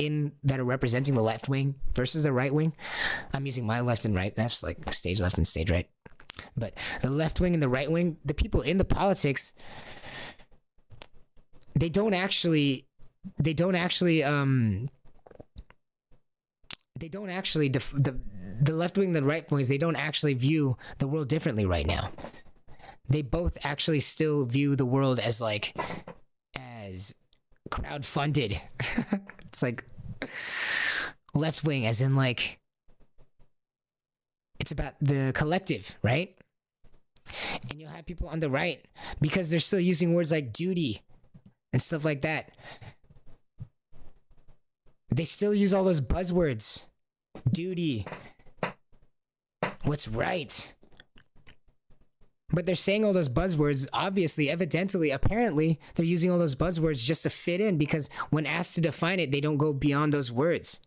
that are representing the left wing versus the right wing, I'm using my left and right, that's like stage left and stage right. But the left wing and the right wing, the people in the politics, the left wing and the right wings, they don't actually view the world differently right now. They both actually still view the world as crowdfunded. It's like left wing as in like, it's about the collective, right? And you'll have people on the right, because they're still using words like duty and stuff like that. They still use all those buzzwords. Duty. What's right? But they're saying all those buzzwords, obviously, evidently, apparently, they're using all those buzzwords just to fit in, because when asked to define it, they don't go beyond those words.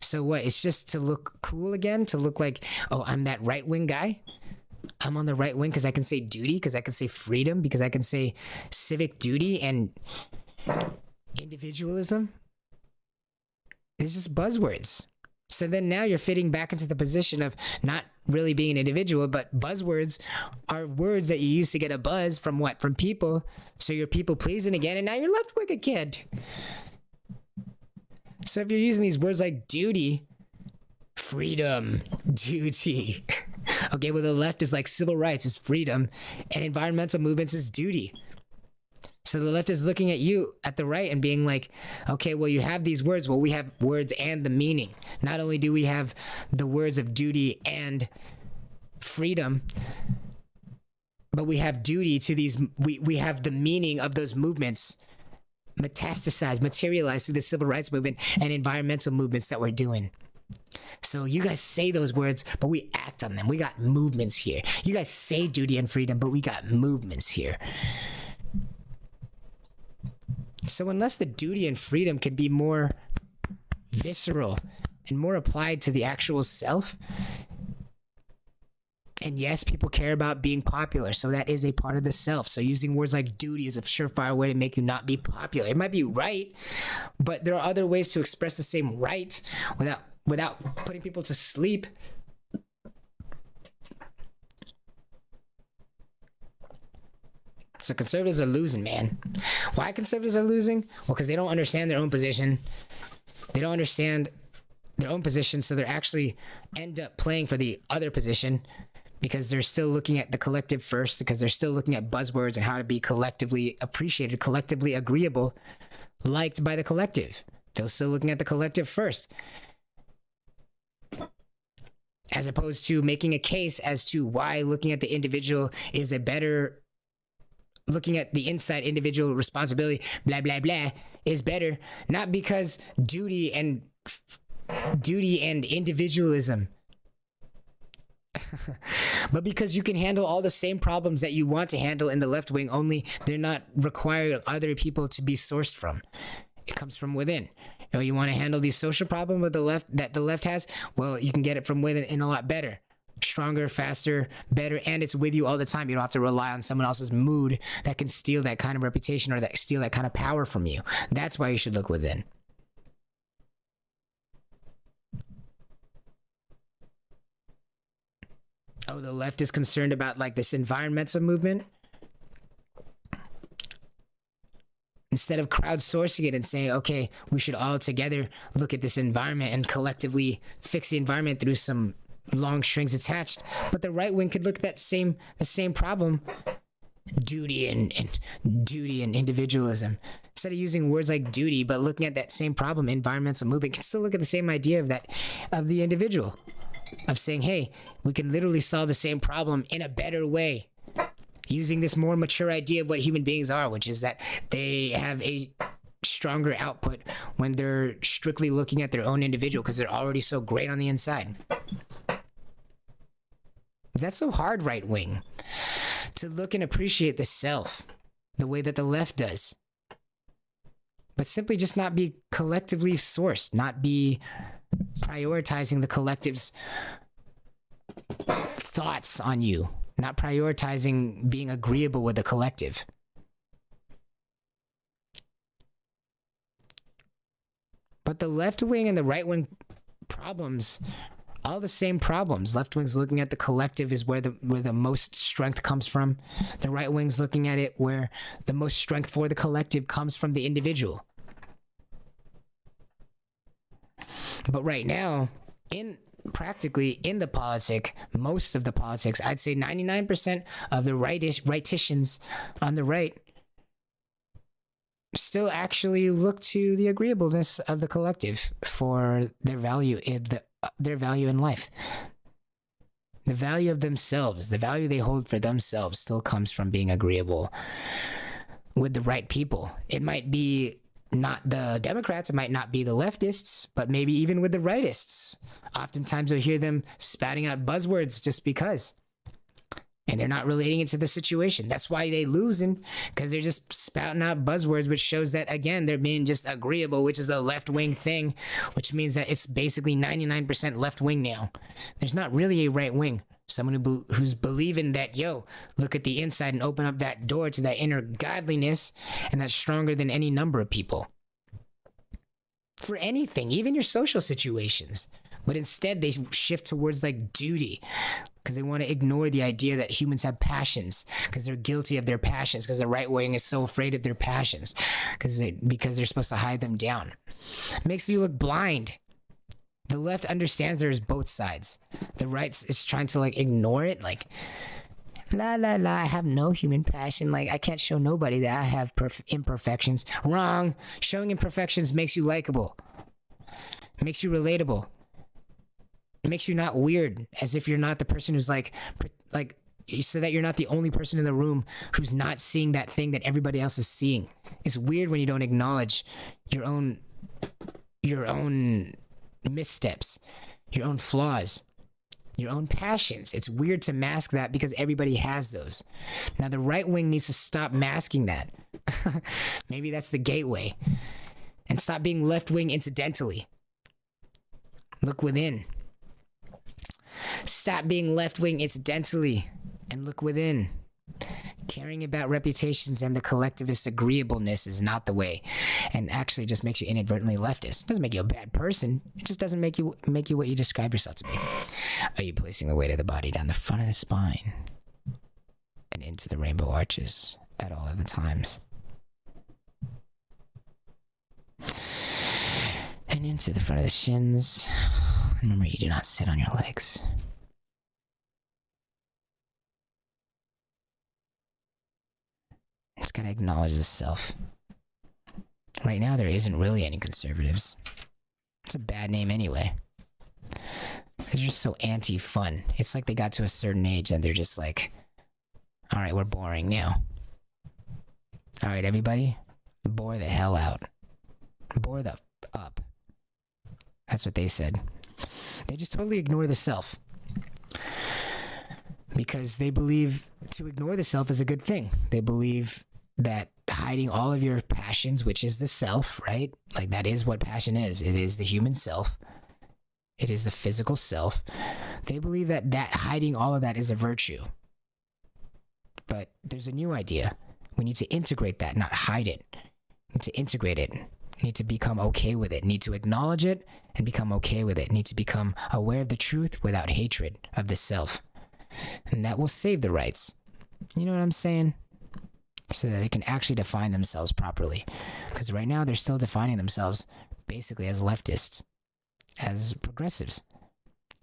So what? It's just to look cool again? To look like, oh, I'm that right-wing guy? I'm on the right wing because I can say duty, because I can say freedom, because I can say civic duty and individualism. It's just buzzwords. So then now you're fitting back into the position of not really being an individual, but buzzwords are words that you use to get a buzz from what? From people. So you're people pleasing again, and now you're left wing again. So So if you're using these words like duty, freedom, duty. Okay, well, the left is like civil rights is freedom, and environmental movements is duty. So the left is looking at you at the right and being like, okay, well, you have these words. Well, we have words and the meaning. Not only do we have the words of duty and freedom, but we have duty to these. We have the meaning of those movements metastasized, materialized through the civil rights movement and environmental movements that we're doing. So you guys say those words, but we act on them. We got movements here. You guys say duty and freedom, but we got movements here. So unless the duty and freedom can be more visceral and more applied to the actual self, and yes, people care about being popular, so that is a part of the self. So using words like duty is a surefire way to make you not be popular. It might be right, but there are other ways to express the same right without putting people to sleep. So conservatives are losing, man. Why conservatives are losing? Well, because they don't understand their own position. They don't understand their own position, so they're actually end up playing for the other position because they're still looking at the collective first, because they're still looking at buzzwords and how to be collectively appreciated, collectively agreeable, liked by the collective. They're still looking at the collective first, as opposed to making a case as to why looking at the individual is a better, looking at the inside individual responsibility, blah, blah, blah, is better. Not because duty and individualism, but because you can handle all the same problems that you want to handle in the left wing, only they're not requiring other people to be sourced from. It comes from within. You want to handle these social problems with the left that the left has? Well, you can get it from within and a lot better. Stronger, faster, better, and it's with you all the time. You don't have to rely on someone else's mood that can steal that kind of reputation or that steal that kind of power from you. That's why you should look within. Oh, the left is concerned about like this environmental movement. Instead of crowdsourcing it and saying, okay, we should all together look at this environment and collectively fix the environment through some long strings attached. But the right wing could look at the same problem, duty and individualism. Instead of using words like duty, but looking at that same problem, environmental movement, can still look at the same idea of the individual, of saying, hey, we can literally solve the same problem in a better way, using this more mature idea of what human beings are, which is that they have a stronger output when they're strictly looking at their own individual because they're already so great on the inside. That's so hard, right wing, to look and appreciate the self the way that the left does, but simply just not be collectively sourced, not be prioritizing the collective's thoughts on you, not prioritizing being agreeable with the collective. But the left wing and the right wing problems, all the same problems. Left wing's looking at the collective is where the most strength comes from. The right wing's looking at it where the most strength for the collective comes from the individual. But right now, practically in the politic, most of the politics, I'd say 99% of the righticians on the right still actually look to the agreeableness of the collective for their value in life. The value of themselves, the value they hold for themselves still comes from being agreeable with the right people. It might be not the Democrats, it might not be the leftists, but maybe even with the rightists. Oftentimes you'll hear them spouting out buzzwords just because. And they're not relating it to the situation. That's why they losing, because they're just spouting out buzzwords, which shows that, again, they're being just agreeable, which is a left-wing thing, which means that it's basically 99% left-wing now. There's not really a right wing. Someone who's believing that, yo, look at the inside and open up that door to that inner godliness, and that's stronger than any number of people. For anything, even your social situations. But instead, they shift towards like duty, because they want to ignore the idea that humans have passions, because they're guilty of their passions, because the right wing is so afraid of their passions, because they're supposed to hide them down. Makes you look blind. The left understands there's both sides. The right is trying to like ignore it, like la la la, I have no human passion. Like I can't show nobody that I have imperfections. Wrong. Showing imperfections makes you likable. Makes you relatable. It makes you not weird, as if you're not the person who's like so that you're not the only person in the room who's not seeing that thing that everybody else is seeing. It's weird when you don't acknowledge your own missteps, your own flaws, your own passions. It's weird to mask that because everybody has those. Now the right wing needs to stop masking that. Maybe that's the gateway. And stop being left wing incidentally. Look within. Stop being left wing incidentally and look within. Caring about reputations and the collectivist agreeableness is not the way, and actually just makes you inadvertently leftist. It doesn't make you a bad person. It just doesn't make you what you describe yourself to be. Are you placing the weight of the body down the front of the spine and into the rainbow arches at all of the times? And into the front of the shins. Remember, you do not sit on your legs. Just gotta acknowledge the self. Right now, there isn't really any conservatives. It's a bad name anyway. They're just so anti-fun. It's like they got to a certain age and they're just like, all right, we're boring now. All right, everybody, bore the hell out. Bore the up. That's what they said. They just totally ignore the self. Because they believe to ignore the self is a good thing. They believe that hiding all of your passions, which is the self, right? Like that is what passion is. It is the human self. It is the physical self. They believe that hiding all of that is a virtue. But there's a new idea. We need to integrate that, not hide it. We need to integrate it. We need to become okay with it. We need to acknowledge it and become okay with it. We need to become aware of the truth without hatred of the self. And that will save the rights. You know what I'm saying? So that they can actually define themselves properly. Because right now they're still defining themselves basically as leftists, as progressives.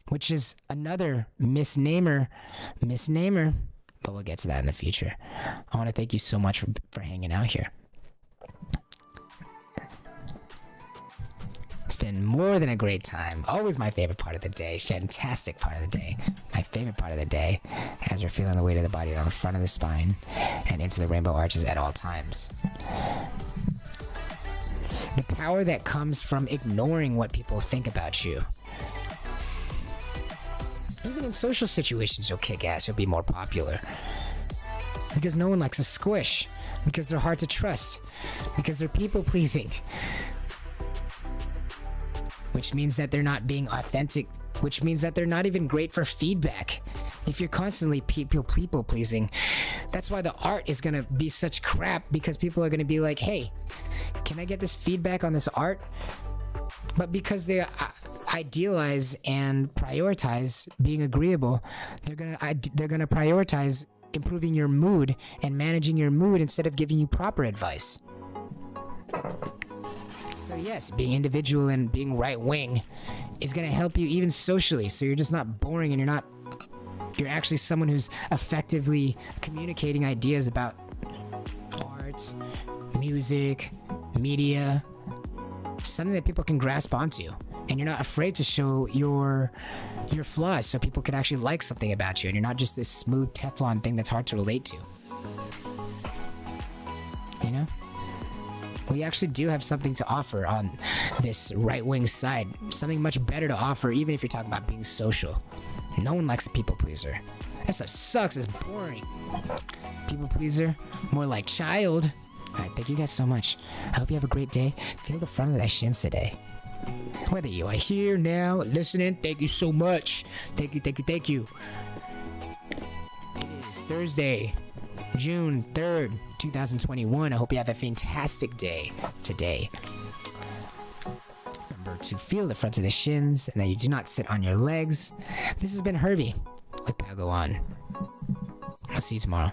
Which is another misnomer. But we'll get to that in the future. I want to thank you so much for hanging out here. It's been more than a great time. Always my favorite part of the day. Fantastic part of the day. My favorite part of the day, as you're feeling the weight of the body down the front of the spine and into the rainbow arches at all times. The power that comes from ignoring what people think about you. Even in social situations, you'll kick ass. You'll be more popular. Because no one likes a squish. Because they're hard to trust. Because they're people-pleasing. Which means that they're not being authentic, which means that they're not even great for feedback. If you're constantly people pleasing, that's why the art is gonna be such crap, because people are gonna be like, hey, can I get this feedback on this art? But because they idealize and prioritize being agreeable, they're gonna prioritize improving your mood and managing your mood instead of giving you proper advice. So yes, being individual and being right wing is going to help you even socially. So you're just not boring and you're actually someone who's effectively communicating ideas about art, music, media, something that people can grasp onto. And you're not afraid to show your flaws so people can actually like something about you. And you're not just this smooth Teflon thing that's hard to relate to. You know? We actually do have something to offer on this right-wing side. Something much better to offer, even if you're talking about being social. No one likes a people pleaser. That stuff sucks. It's boring. People pleaser, more like child. All right, thank you guys so much. I hope you have a great day. Feel the front of that shins today. Whether you are here now, listening, thank you so much. Thank you. It is Thursday, June 3rd, 2021. I hope you have a fantastic day today. Remember to feel the front of the shins and that you do not sit on your legs. This has been Herbie with Pago On. I'll see you tomorrow.